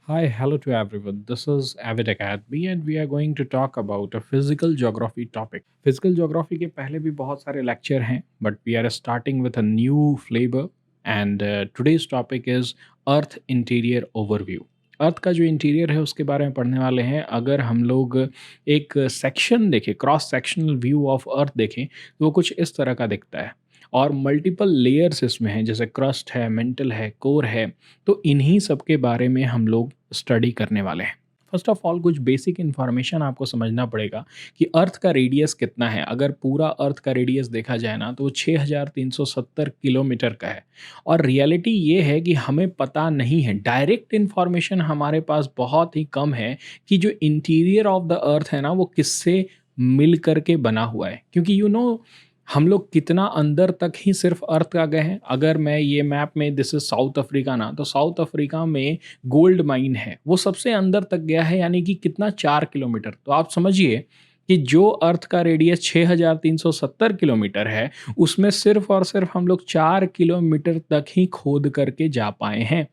Hi, hello to everyone. This is Avid Academy and we are going to talk about a physical geography topic. Physical geography के पहले भी बहुत सारे lecture हैं, but we are starting with a new flavor and today's topic is Earth Interior Overview. अर्थ का जो interior है उसके बारे में पढ़ने वाले हैं। अगर हम लोग एक सेक्शन देखें, cross sectional view of earth देखें, तो वो कुछ इस तरह का दिखता है और मल्टीपल लेयर्स इसमें हैं, जैसे क्रस्ट है, मेंटल है, कोर है। तो इन्हीं सब के बारे में हम लोग स्टडी करने वाले हैं। फर्स्ट ऑफ ऑल कुछ बेसिक इन्फॉर्मेशन आपको समझना पड़ेगा कि अर्थ का रेडियस कितना है। अगर पूरा अर्थ का रेडियस देखा जाए ना तो वो 6370 किलोमीटर का है। और रियलिटी ये है कि हमें पता नहीं है, डायरेक्ट इन्फॉर्मेशन हमारे पास बहुत ही कम है कि जो इंटीरियर ऑफ द अर्थ है ना वो किससे मिल करके बना हुआ है। क्योंकि हम लोग कितना अंदर तक ही सिर्फ अर्थ का गए हैं। अगर मैं ये मैप में, दिस इज साउथ अफ्रीका ना, तो साउथ अफ्रीका में गोल्ड माइन है, वो सबसे अंदर तक गया है, यानी कि कितना 4 किलोमीटर। तो आप समझिए कि जो अर्थ का रेडियस 6370 किलोमीटर है उसमें सिर्फ और सिर्फ हम लोग 4 किलोमीटर तक ही खोद करके जा पाए हैं।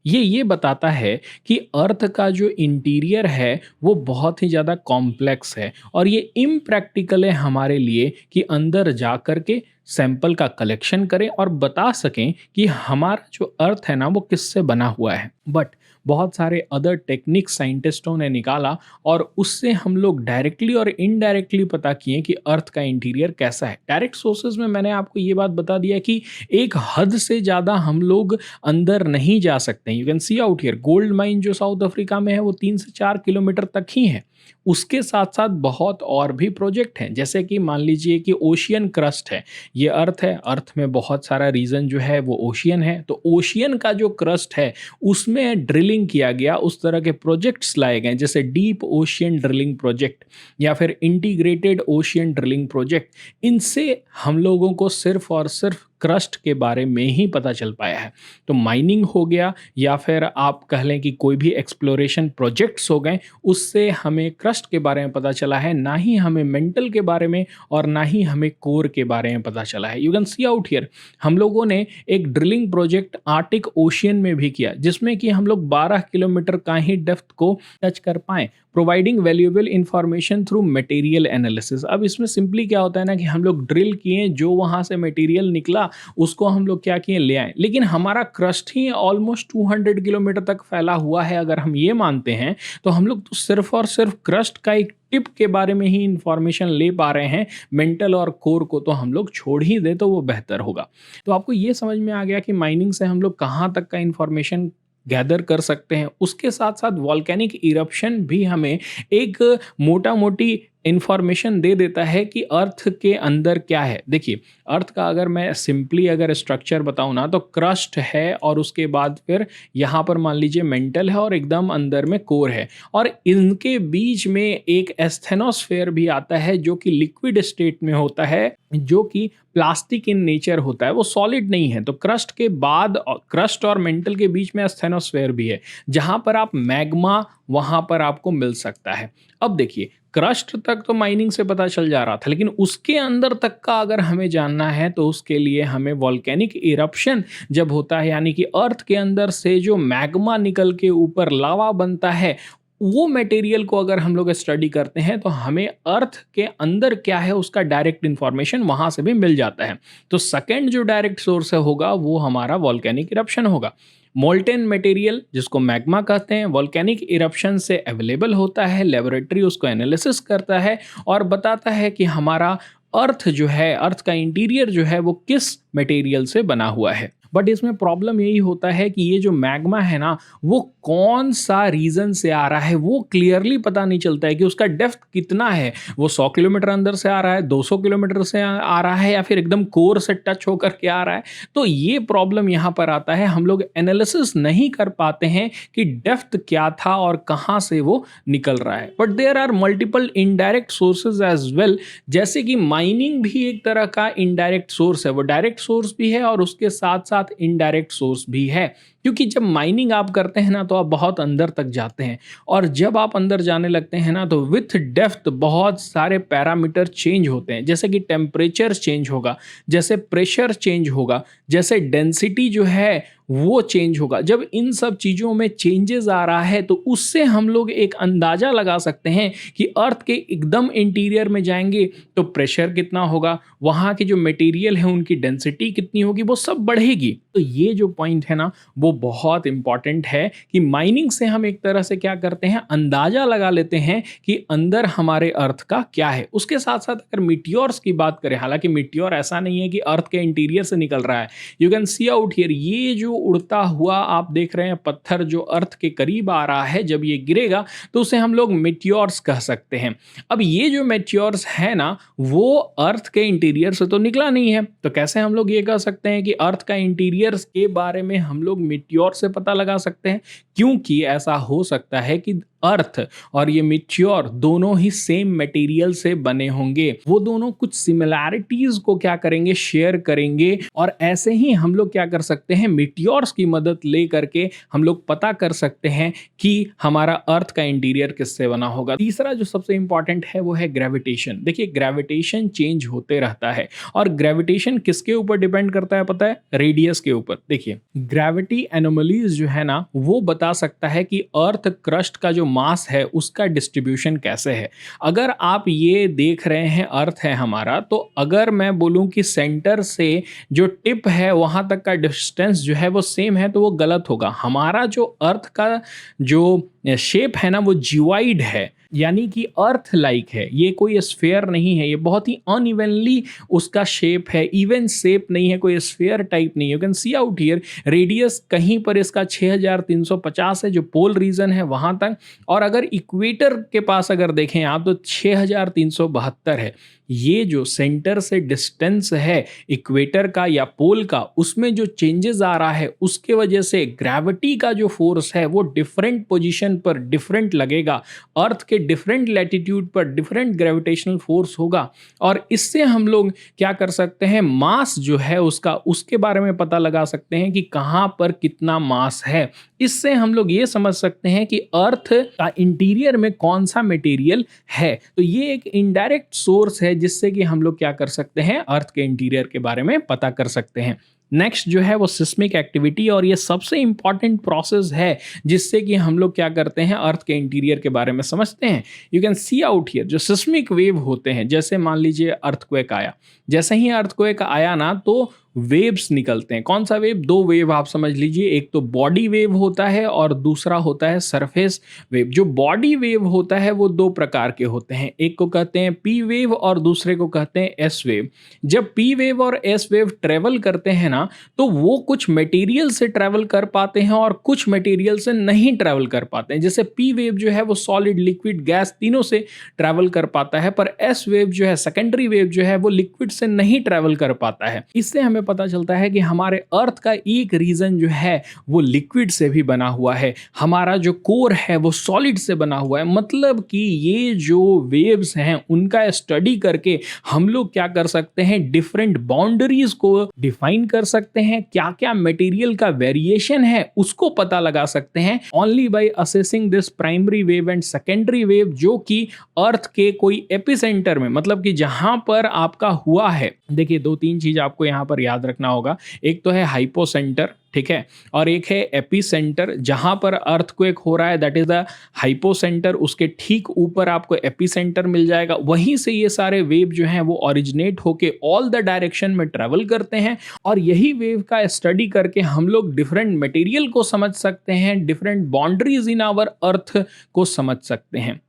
ये बताता है कि अर्थ का जो इंटीरियर है वो बहुत ही ज़्यादा कॉम्प्लेक्स है और ये इम्प्रैक्टिकल है हमारे लिए कि अंदर जा कर के सैंपल का कलेक्शन करें और बता सकें कि हमारा जो अर्थ है ना वो किससे बना हुआ है। बट बहुत सारे अदर टेक्निक साइंटिस्टों ने निकाला और उससे हम लोग डायरेक्टली और इनडायरेक्टली पता किए कि अर्थ का इंटीरियर कैसा है। डायरेक्ट सोर्सेज में मैंने आपको ये बात बता दिया कि एक हद से ज़्यादा हम लोग अंदर नहीं जा सकते। You can see out here, gold mine जो साउथ अफ्रीका में है वो 3 से 4 किलोमीटर तक ही है। उसके साथ साथ बहुत और भी प्रोजेक्ट हैं, जैसे कि मान लीजिए कि ओशियन क्रस्ट है, ये अर्थ है, अर्थ में बहुत सारा रीजन जो है वो ओशियन है। तो ओशियन का जो क्रस्ट है उसमें ड्रिलिंग किया गया, उस तरह के प्रोजेक्ट्स लाए गए जैसे डीप ओशियन ड्रिलिंग प्रोजेक्ट या फिर इंटीग्रेटेड ओशियन ड्रिलिंग प्रोजेक्ट। इनसे हम लोगों को सिर्फ और सिर्फ क्रस्ट के बारे में ही पता चल पाया है। तो माइनिंग हो गया या फिर आप कह लें कि कोई भी एक्सप्लोरेशन प्रोजेक्ट्स हो गए, उससे हमें क्रस्ट के बारे में पता चला है, ना ही हमें मेंटल के बारे में और ना ही हमें कोर के बारे में पता चला है। You can see out here, हम लोगों ने एक ड्रिलिंग प्रोजेक्ट आर्टिक ओशियन में भी किया जिसमें कि हम लोग 12 किलोमीटर का ही डेप्थ को टच कर पाए, providing valuable information through material analysis. अब इसमें सिंपली क्या होता है ना कि हम लोग ड्रिल किए, जो वहाँ से मटेरियल निकला उसको हम लोग क्या किए, ले आए। लेकिन हमारा क्रस्ट ही ऑलमोस्ट 200 किलोमीटर तक फैला हुआ है। अगर हम ये मानते हैं तो हम लोग तो सिर्फ और सिर्फ क्रस्ट का एक टिप के बारे में ही इंफॉर्मेशन ले पा रहे हैं। मेंटल और कोर को तो हम लोग छोड़ ही दे तो वो बेहतर होगा। तो आपको ये समझ में आ गया कि माइनिंग से हम लोग कहाँ तक का इंफॉर्मेशन गैदर कर सकते हैं। उसके साथ साथ वॉल्केनिक इरप्शन भी हमें एक मोटा मोटी इंफॉर्मेशन दे देता है कि अर्थ के अंदर क्या है। देखिए, अर्थ का अगर मैं सिंपली अगर स्ट्रक्चर बताऊं ना तो क्रस्ट है और उसके बाद फिर यहाँ पर मान लीजिए मेंटल है और एकदम अंदर में कोर है, और इनके बीच में एक एस्थेनोस्फेयर भी आता है जो कि लिक्विड स्टेट में होता है, जो कि प्लास्टिक इन नेचर होता है, वो सॉलिड नहीं है। तो क्रस्ट के बाद क्रस्ट और मेंटल के बीच में एस्थेनोस्फेयर भी है जहां पर आप मैग्मा वहां पर आपको मिल सकता है। अब देखिए, क्रस्ट तक तो माइनिंग से पता चल जा रहा था, लेकिन उसके अंदर तक का अगर हमें जानना है तो उसके लिए हमें वॉल्केनिक इरप्शन जब होता है, यानी कि अर्थ के अंदर से जो मैग्मा निकल के ऊपर लावा बनता है, वो मटेरियल को अगर हम लोग स्टडी करते हैं तो हमें अर्थ के अंदर क्या है उसका डायरेक्ट इंफॉर्मेशन वहां से भी मिल जाता है। तो सेकंड जो डायरेक्ट सोर्स होगा वो हमारा वॉल्केनिक इरप्शन होगा। मोल्टेन मटेरियल जिसको मैग्मा कहते हैं, वॉल्केनिक इरप्शन से अवेलेबल होता है, लेबोरेटरी उसको एनालिसिस करता है और बताता है कि हमारा अर्थ जो है, अर्थ का इंटीरियर जो है वो किस मटेरियल से बना हुआ है। बट इसमें प्रॉब्लम यही होता है कि ये जो मैग्मा है ना वो कौन सा रीजन से आ रहा है वो क्लियरली पता नहीं चलता है कि उसका डेप्थ कितना है। वो 100 किलोमीटर अंदर से आ रहा है, 200 किलोमीटर से आ रहा है, या फिर एकदम कोर से टच होकर के आ रहा है। तो ये प्रॉब्लम यहाँ पर आता है, हम लोग एनालिसिस नहीं कर पाते हैं कि डेप्थ क्या था और कहाँ से वो निकल रहा है। But there are multiple indirect sources as well, जैसे कि माइनिंग भी एक तरह का इनडायरेक्ट सोर्स है। वो डायरेक्ट सोर्स भी है और उसके साथ साथ इनडायरेक्ट सोर्स भी है, क्योंकि जब माइनिंग आप करते हैं ना तो आप बहुत अंदर तक जाते हैं, और जब आप अंदर जाने लगते हैं ना तो विथ डेप्थ बहुत सारे पैरामीटर चेंज होते हैं, जैसे कि टेम्परेचर चेंज होगा, जैसे प्रेशर चेंज होगा, जैसे डेंसिटी जो है वो चेंज होगा। जब इन सब चीज़ों में चेंजेस आ रहा है तो उससे हम लोग एक अंदाज़ा लगा सकते हैं कि अर्थ के एकदम इंटीरियर में जाएंगे तो प्रेशर कितना होगा, वहाँ के जो मटेरियल है उनकी डेंसिटी कितनी होगी, वो सब बढ़ेगी। तो ये जो पॉइंट है ना वो बहुत इंपॉर्टेंट है कि माइनिंग से हम एक तरह से क्या करते हैं, अंदाज़ा लगा लेते हैं कि अंदर हमारे अर्थ का क्या है। उसके साथ साथ अगर मिट्योर्स की बात करें, हालांकि मिट्योर ऐसा नहीं है कि अर्थ के इंटीरियर से निकल रहा है, you can see out here, ये जो उड़ता हुआ आप देख रहे हैं पत्थर जो अर्थ के करीब आ रहा है, जब ये गिरेगा तो उसे हम लोग मिट्योर्स कह सकते हैं। अब ये जो मिट्योर्स है ना वो अर्थ के इंटीरियर से तो निकला नहीं है, तो कैसे हम लोग ये कह सकते हैं कि अर्थ का इंटीरियर के बारे में हम लोग मिट्योर से पता लगा सकते हैं? क्योंकि ऐसा हो सकता है कि अर्थ और ये मिट्योर दोनों ही सेम मटेरियल से बने होंगे, वो दोनों कुछ सिमिलैरिटीज को क्या करेंगे, शेयर करेंगे। और ऐसे ही हम लोग क्या कर सकते हैं, मिट्योर्स की मदद ले करके हम लोग पता कर सकते हैं कि हमारा अर्थ का इंटीरियर किससे बना होगा। तीसरा जो सबसे इंपॉर्टेंट है वो है ग्रेविटेशन। देखिए ग्रेविटेशन चेंज होते रहता है और ग्रेविटेशन किसके ऊपर डिपेंड करता है पता है, रेडियस के ऊपर। देखिए ग्रेविटी एनोमलीज जो है ना वो बता सकता है कि अर्थ क्रस्ट का जो मास है उसका डिस्ट्रीब्यूशन कैसे है। अगर आप ये देख रहे हैं अर्थ है हमारा, तो अगर मैं बोलूं कि सेंटर से जो टिप है वहां तक का डिस्टेंस जो है वो सेम है तो वो गलत होगा। हमारा जो अर्थ का जो शेप है ना वो जिवाइड है, यानी कि अर्थ लाइक है, ये कोई स्फेयर नहीं है, ये बहुत ही अनइवनली उसका शेप है, इवन शेप नहीं है, कोई स्फेयर टाइप नहीं है। You can see out here radius कहीं पर इसका 6350 है जो पोल रीजन है वहां तक, और अगर इक्वेटर के पास अगर देखें आप तो 6372 है। ये जो सेंटर से डिस्टेंस है इक्वेटर का या पोल का, उसमें जो चेंजेस आ रहा है उसके वजह से ग्रेविटी का जो फोर्स है वो डिफरेंट पोजीशन पर डिफरेंट लगेगा। अर्थ के डिफरेंट लैटिट्यूड पर डिफरेंट ग्रेविटेशनल फोर्स होगा, और इससे हम लोग क्या कर सकते हैं, मास जो है उसका, उसके बारे में पता लगा सकते हैं कि कहां पर कितना मास है। इससे हम लोग ये समझ सकते हैं कि अर्थ का इंटीरियर में कौन सा मटेरियल है। तो ये एक इनडायरेक्ट सोर्स है जिससे कि हम लोग क्या कर सकते हैं, अर्थ के इंटीरियर के बारे में पता कर सकते हैं। नेक्स्ट जो है वो सिस्मिक एक्टिविटी, और ये सबसे इंपॉर्टेंट प्रोसेस है जिससे कि हम लोग क्या करते हैं, अर्थ के इंटीरियर के बारे में समझते हैं। You can see out here जो सिस्मिक वेव होते हैं, जैसे मान लीजिए अर्थक्वेक आया, जैसे ही अर्थक्वेक आया ना तो वेव्स निकलते हैं। कौन सा वेव, दो वेव आप समझ लीजिए, एक तो बॉडी वेव होता है और दूसरा होता है सरफेस वेव। जो बॉडी वेव होता है वो दो प्रकार के होते हैं, एक को कहते हैं पी वेव और दूसरे को कहते हैं एस वेव। जब पी वेव और एस वेव ट्रेवल करते हैं ना तो वो कुछ मटेरियल से ट्रेवल कर पाते हैं और कुछ मटेरियल से नहीं ट्रेवल कर पाते हैं। जैसे पी वेव जो है वो सॉलिड, लिक्विड, गैस तीनों से ट्रेवल कर पाता है, पर एस वेव जो है, सेकेंडरी वेव जो है, वो लिक्विड से नहीं ट्रेवल कर पाता है। इससे हमें पता चलता है कि हमारे अर्थ का एक रीजन जो है वो लिक्विड से भी बना हुआ है, हमारा जो कोर है वो सॉलिड से बना हुआ है। मतलब कि ये जो वेव्स हैं उनका स्टडी करके हम लोग क्या कर सकते हैं, डिफरेंट बाउंड्रीज को डिफाइन कर सकते हैं, क्या क्या मटेरियल का वेरिएशन है उसको पता लगा सकते हैं, only by assessing this primary wave and secondary wave, जो कि अर्थ के कोई एपिसेंटर में, मतलब कि जहां पर आपका हुआ है। देखिए दो तीन चीज आपको यहां पर याद रखना होगा, एक तो है हाइपोसेंटर, ठीक है, और एक है एपिसेंटर। जहां पर अर्थक्वेक हो रहा है दैट इज द हाइपोसेंटर, उसके ठीक ऊपर आपको एपिसेंटर मिल जाएगा। वहीं से ये सारे वेव जो हैं वो ओरिजिनेट होके ऑल द डायरेक्शन में ट्रेवल करते हैं, और यही वेव का स्टडी करके हम लोग डिफरेंट मटेरियल को समझ सकते हैं, different boundaries in our earth को समझ सकते हैं।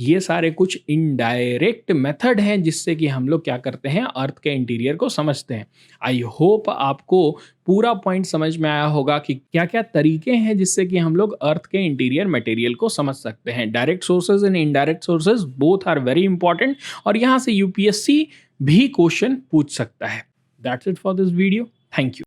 ये सारे कुछ इनडायरेक्ट मेथड हैं जिससे कि हम लोग क्या करते हैं, अर्थ के इंटीरियर को समझते हैं। आई होप आपको पूरा पॉइंट समझ में आया होगा कि क्या क्या तरीके हैं जिससे कि हम लोग अर्थ के इंटीरियर मटेरियल को समझ सकते हैं। Direct sources and indirect sources both are very important, और यहाँ से यूपीएससी भी क्वेश्चन पूछ सकता है। That's it for this video, thank you.